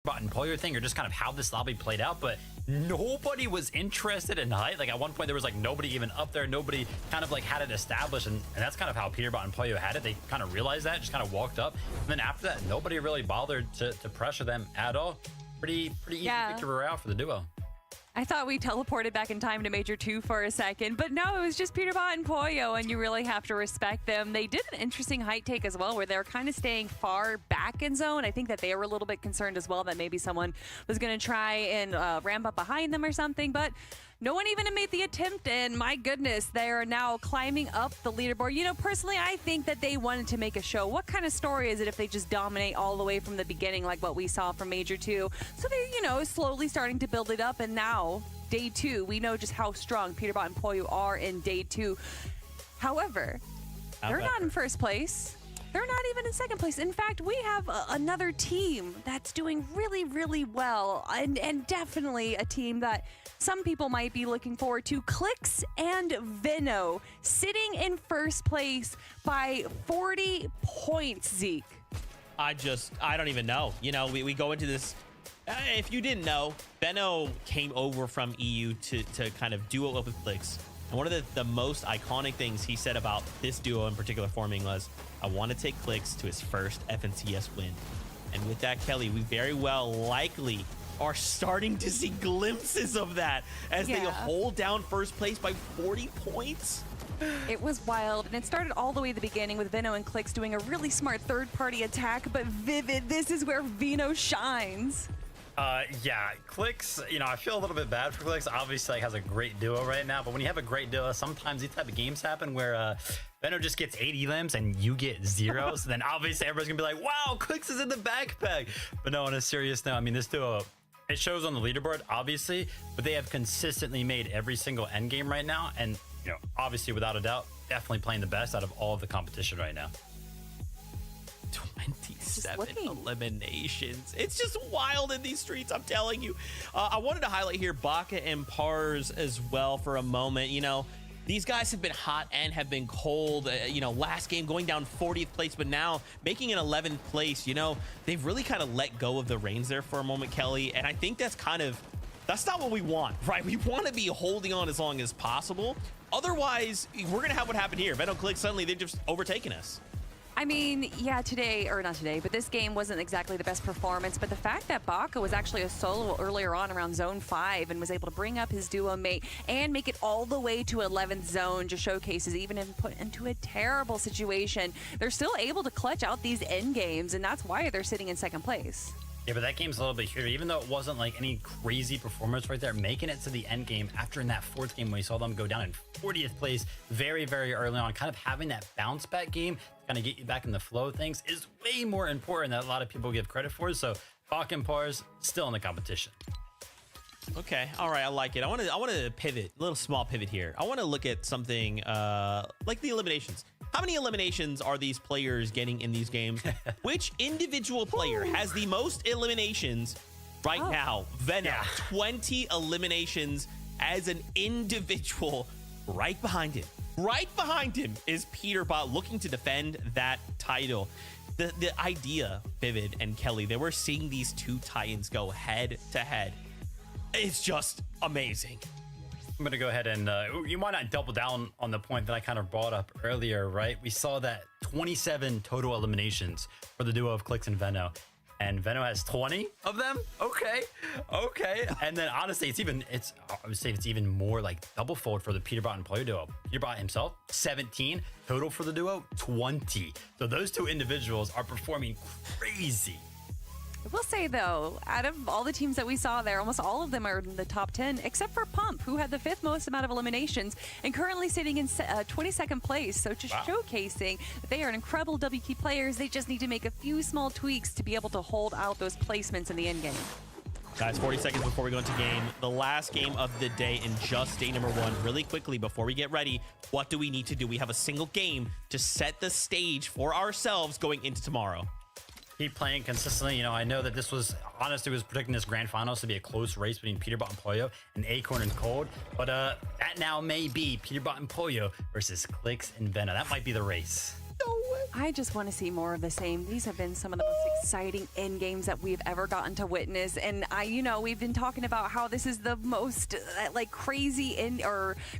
Peterbot and Pollo thing, or just kind of how this lobby played out, but nobody was interested in height. Like at one point there was like nobody even up there, nobody kind of like had it established, and that's kind of how Peterbot and Pollo had it. They kind of realized that, just kind of walked up, and then after that nobody really bothered to pressure them at all. Pretty easy victory route for the duo. I thought we teleported back in time to Major 2 for a second, but no, it was just Peterbot and Pollo, and you really have to respect them. They did an interesting height take as well, where they were kind of staying far back in zone. I think that they were a little bit concerned as well that maybe someone was going to try and ramp up behind them or something, but no one even made the attempt, and my goodness, they are now climbing up the leaderboard. You know, personally, I think that they wanted to make a show. What kind of story is it if they just dominate all the way from the beginning like what we saw from Major 2? So they're, you know, slowly starting to build it up, and now, day 2, we know just how strong Peterbot and Pollo are in day 2. However, they're not in first place. They're not even in second place. In fact, we have another team that's doing really, really well, and definitely a team that some people might be looking forward to. Clix and Veno sitting in first place by 40 points, Zeke. I don't even know. You know, we go into this. If you didn't know, Veno came over from EU to kind of duo up with Clix. And one of the most iconic things he said about this duo in particular forming was, I want to take Clix to his first FNCS win. And with that, Kelly, we very well likely are starting to see glimpses of that as they hold down first place by 40 points. It was wild, and it started all the way at the beginning with Veno and Clix doing a really smart third-party attack, but Vivid, this is where Veno shines. Yeah, Clix, you know, I feel a little bit bad for Clix. Obviously, like, has a great duo right now, but when you have a great duo, sometimes these type of games happen where Veno just gets 80 limbs and you get 0. So then obviously everybody's gonna be like, wow, Clix is in the backpack. But no, on a serious note, I mean, this duo, it shows on the leaderboard, obviously, but they have consistently made every single end game right now. And, you know, obviously, without a doubt, definitely playing the best out of all of the competition right now. 27 eliminations. It's just wild in these streets, I'm telling you. I wanted to highlight here Baka and Pars as well for a moment. You know, these guys have been hot and have been cold. You know, last game going down 40th place, but now making an 11th place. You know, they've really kind of let go of the reins there for a moment, Kelly. And I think that's not what we want, right? We want to be holding on as long as possible. Otherwise, we're going to have what happened here. Veno Clix, suddenly they've just overtaken us. I mean, yeah, today, or not today, but this game wasn't exactly the best performance, but the fact that Baka was actually a solo earlier on around zone 5 and was able to bring up his duo mate and make it all the way to 11th zone just showcases, even if put into a terrible situation, they're still able to clutch out these end games, and that's why they're sitting in second place. Yeah, but that game's a little bit here, even though it wasn't like any crazy performance right there, making it to the end game after in that 4th game when we saw them go down in 40th place very, very early on, kind of having that bounce back game to kind of get you back in the flow of things is way more important than a lot of people give credit for. So Baka and Pars still in the competition. Okay, all right, I like it. I want to pivot, a little small pivot here. I want to look at something like the eliminations. How many eliminations are these players getting in these games? Which individual player has the most eliminations right now? Veno, 20 eliminations as an individual. Right behind him is Peterbot looking to defend that title. The idea, Vivid and Kelly, that we're seeing these two Titans go head to head, it's just amazing. I'm going to go ahead and you might not double down on the point that I kind of brought up earlier, right? We saw that 27 total eliminations for the duo of Clix and Veno, and Veno has 20 of them. Okay. And then honestly, I would say it's even more like double fold for the Peterbot and Pollo duo. Peterbot himself, 17 total for the duo, 20. So those two individuals are performing crazy. I will say, though, out of all the teams that we saw there, almost all of them are in the top 10, except for Pump, who had the 5th most amount of eliminations and currently sitting in 22nd place. So just showcasing that they are incredible WK players. They just need to make a few small tweaks to be able to hold out those placements in the end game. Guys, 40 seconds before we go into game. The last game of the day and just day number 1. Really quickly, before we get ready, what do we need to do? We have a single game to set the stage for ourselves going into tomorrow. Keep playing consistently. You know, I know that this was honestly was predicting this grand finals to be a close race between Peterbot and Pollo and Acorn and Cold, but that now may be Peterbot and Pollo versus Clix and Veno. That might be the race. No way. I just want to see more of the same. These have been some of the most exciting end games that we've ever gotten to witness. And we've been talking about how this is the most crazy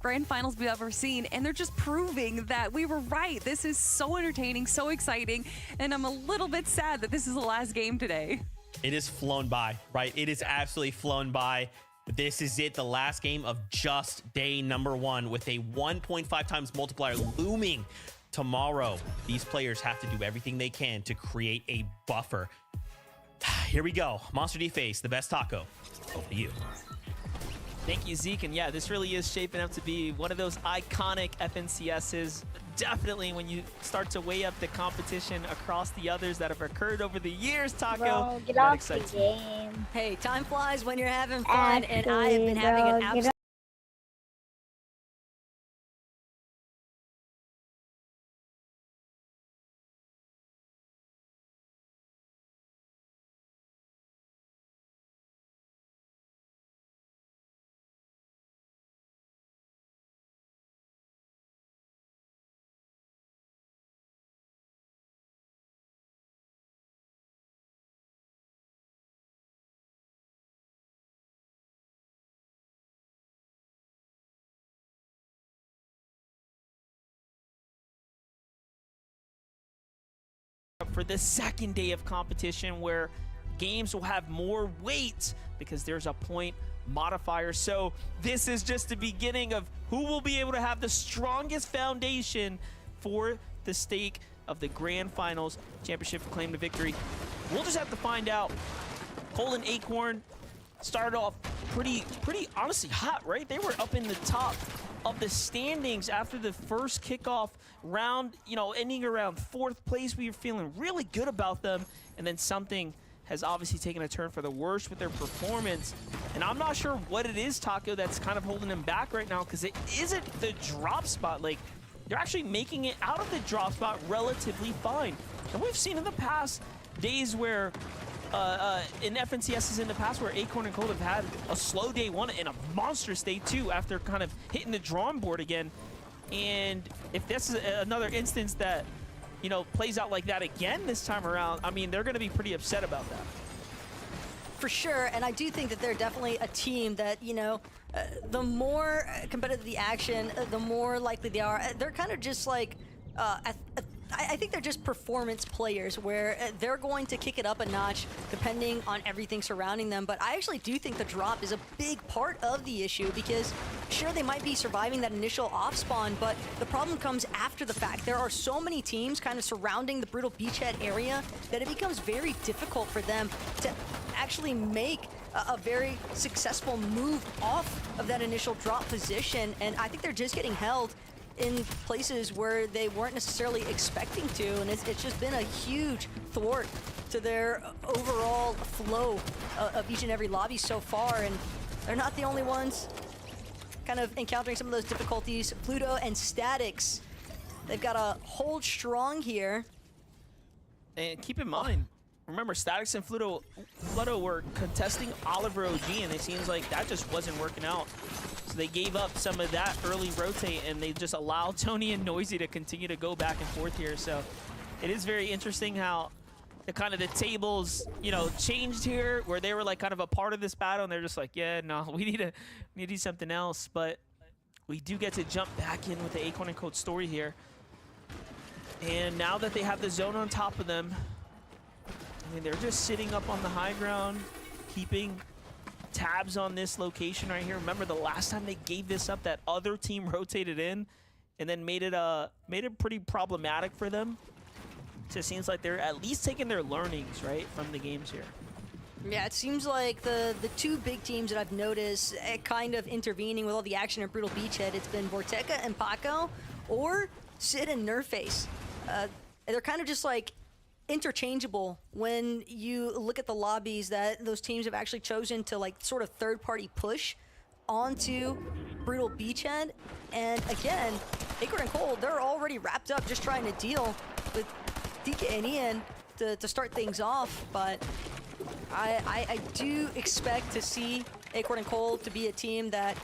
grand finals we've ever seen. And they're just proving that we were right. This is so entertaining, so exciting. And I'm a little bit sad that this is the last game today. It has flown by, right? It is absolutely flown by. This is it, the last game of just day number 1 with a 1.5 times multiplier looming tomorrow. These players have to do everything they can to create a buffer. Here we go. Monster D Face, the best taco. Over to you. Thank you, Zeke. And yeah, this really is shaping up to be one of those iconic FNCSs. Definitely when you start to weigh up the competition across the others that have occurred over the years, Taco. Bro, get that off excites the me. game. Hey, time flies when you're having fun, and I have been having an absolute for the second day of competition where games will have more weight because there's a point modifier. So this is just the beginning of who will be able to have the strongest foundation for the stake of the grand finals championship claim to victory. We'll just have to find out. Cole and Acorn started off pretty honestly hot, right? They were up in the top of the standings after the first kickoff round, ending around 4th place. We were feeling really good about them, and then something has obviously taken a turn for the worst with their performance. And I'm not sure what it is, Taco, that's kind of holding them back right now, because it isn't the drop spot. Like, they're actually making it out of the drop spot relatively fine. And we've seen in the past days where in FNCSs in the past where Acorn and Cold have had a slow day 1 and a monstrous day 2 after kind of hitting the drawing board again. And if this is another instance that, plays out like that again this time around, I mean, they're going to be pretty upset about that. for sure. And I do think that they're definitely a team that, the more competitive the action, the more likely they are. They're kind of just like, I think they're just performance players where they're going to kick it up a notch depending on everything surrounding them. But I actually do think the drop is a big part of the issue because sure, they might be surviving that initial off spawn, but the problem comes after the fact. There are so many teams kind of surrounding the Brutal Beachhead area that it becomes very difficult for them to actually make a very successful move off of that initial drop position. And I think they're just getting held in places where they weren't necessarily expecting to, and it's just been a huge thwart to their overall flow of each and every lobby so far. And they're not the only ones kind of encountering some of those difficulties. Pluto and Statics, they've got to hold strong here. And keep in mind, remember, Statics and Fluto were contesting Oliver OG, and it seems like that just wasn't working out. So they gave up some of that early rotate, and they just allowed Tony and Noisy to continue to go back and forth here. So it is very interesting how the tables, changed here, where they were like kind of a part of this battle, and they're just like, yeah, no, we need to do something else. But we do get to jump back in with the Acorn and Code story here. And now that they have the zone on top of them, I mean, they're just sitting up on the high ground, keeping tabs on this location right here. Remember the last time they gave this up, that other team rotated in and then made it pretty problematic for them. So it seems like they're at least taking their learnings, right, from the games here. Yeah, it seems like the two big teams that I've noticed kind of intervening with all the action at Brutal Beachhead, it's been Vorteca and Paco, or Sid and Nerface. They're kind of just like interchangeable when you look at the lobbies that those teams have actually chosen to like sort of third-party push onto Brutal Beachhead. And again, Acorn and Cole, they're already wrapped up just trying to deal with DK and Ian to start things off. But I do expect to see Acorn and Cole to be a team that